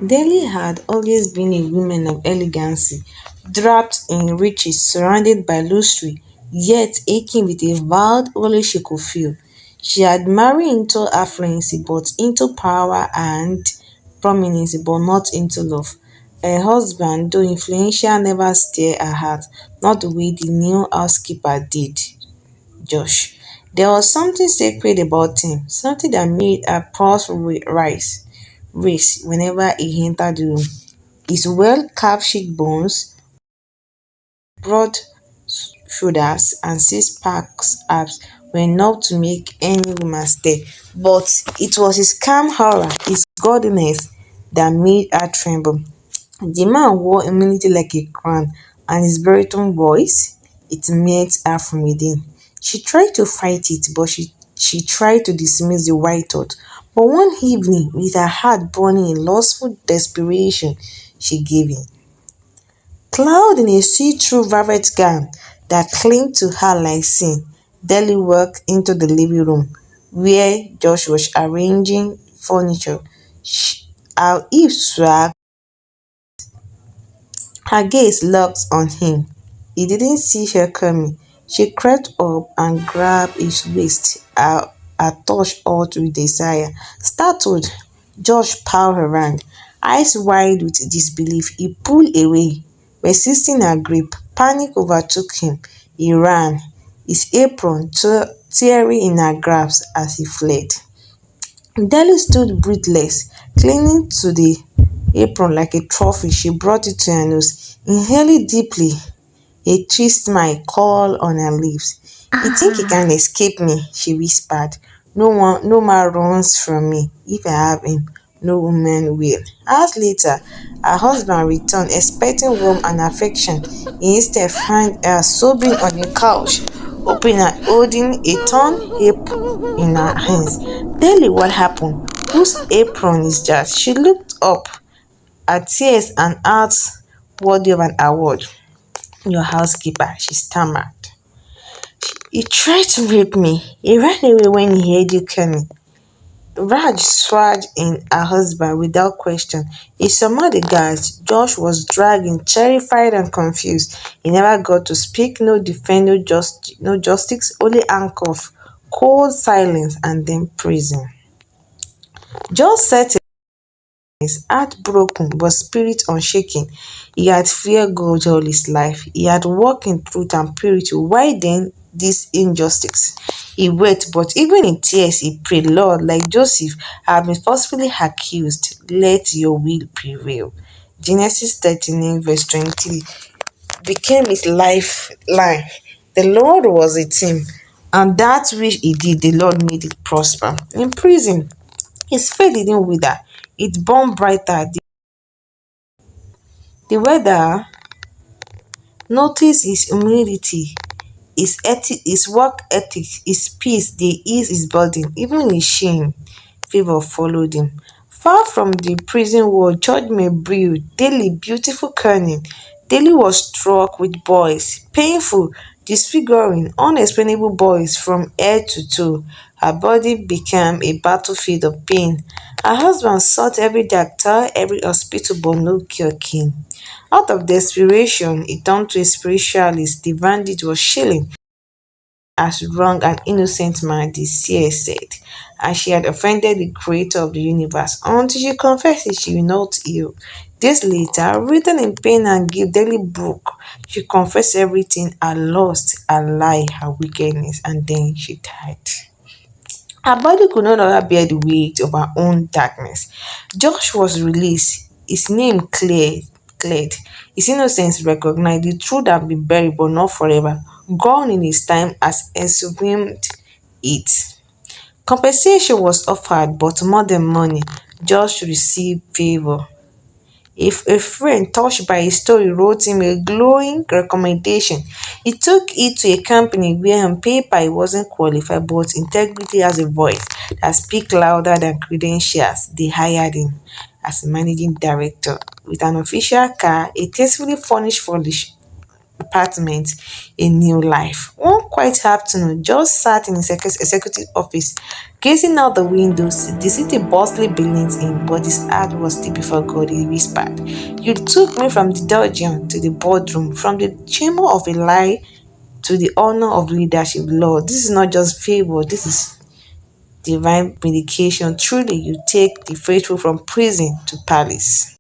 Delhi had always been a woman of elegancy, draped in riches, surrounded by luxury, yet aching with a void only she could fill. She had married into affluence but into power and prominence but not into love. Her husband, though influential, never stirred her heart, not the way the new housekeeper did. Josh. There was something sacred about him, something that made her pulse race whenever he entered the room. His well-carved cheekbones, broad shoulders, and six-pack abs were enough to make any woman stare. But it was his calm aura, his godliness, that made her tremble. The man wore humility like a crown, and his baritone voice, it met her from within. She tried to fight it, but she tried to dismiss the white thought. But one evening, with her heart burning in lustful desperation, she gave in. Clad in a see-through velvet gown that clung to her like sin, Deli walked into the living room where Josh was arranging furniture. Her hips swagged, her gaze locked on him. He didn't see her coming. She crept up and grabbed his waist, her touch hot with desire. Startled, Josh pawed around, eyes wide with disbelief. He pulled away, resisting her grip. Panic overtook him. He ran, his apron tearing in her grasp as he fled. Deli stood breathless, clinging to the apron like a trophy. She brought it to her nose, inhaling deeply, a twist smile curled on her lips. "You think you can escape me?" she whispered. No man runs from me. If I have him, no woman will." Hours later, her husband returned, expecting warmth and affection. He instead found her sobbing on a couch, open and holding a torn apron in her hands. "Tell what happened. Whose apron is that?" She looked up, her tears and heart worthy of an award. "Your housekeeper," she stammered. "He tried to rape me. He ran away when he heard you coming." Raj swore in her husband without question. He summoned the guards. Josh was dragging, terrified and confused. He never got to speak, no defense, no justice, only handcuff, cold silence, and then prison. Josh sat his heart broken but spirit unshaken. He had feared God all his life. He had walked in truth and purity. Why then this injustice? He wept, but even in tears he prayed, "Lord, like Joseph, I have been falsely accused. Let your will prevail." Genesis 39, verse 23 became his lifeline. The Lord was with him, and that which he did, the Lord made it prosper. In prison, his faith didn't wither, it burned brighter. The weather noticed his humility, his work ethic, his peace, they eased his burden. Even his shame, favor followed him. Far from the prison wall, judgment brewed, daily beautiful cunning. Daily was struck with boils, painful, disfiguring, unexplainable boils from head to toe. Her body became a battlefield of pain. Her husband sought every doctor, every hospital, but no cure came. Out of desperation, he turned to a spiritualist. The bandit was shilling as wrong an innocent man, the seer said, and she had offended the creator of the universe. Until she confessed it, she will not heal. Days later, written in pen and gift, daily book, she confessed everything, her lust, her lie, her wickedness, and then she died. Her body could no longer bear the weight of her own darkness. Josh was released, his name cleared, his innocence recognized, the truth had been buried but not forever. Gone in his time has exhumed it. Compensation was offered, but more than money, Josh received favor. If a friend touched by his story wrote him a glowing recommendation, he took it to a company where on paper he wasn't qualified, but integrity has a voice that speaks louder than credentials. They hired him as managing director with an official car, a tastefully furnished apartment a new life. One quiet afternoon, George sat in his executive office, gazing out the windows. The city bustling beneath him, but his heart was still before God. He whispered, "You took me from the dungeon to the boardroom, from the chamber of a lie to the honor of leadership. Lord, this is not just favor, this is divine vindication. Truly, you take the faithful from prison to palace."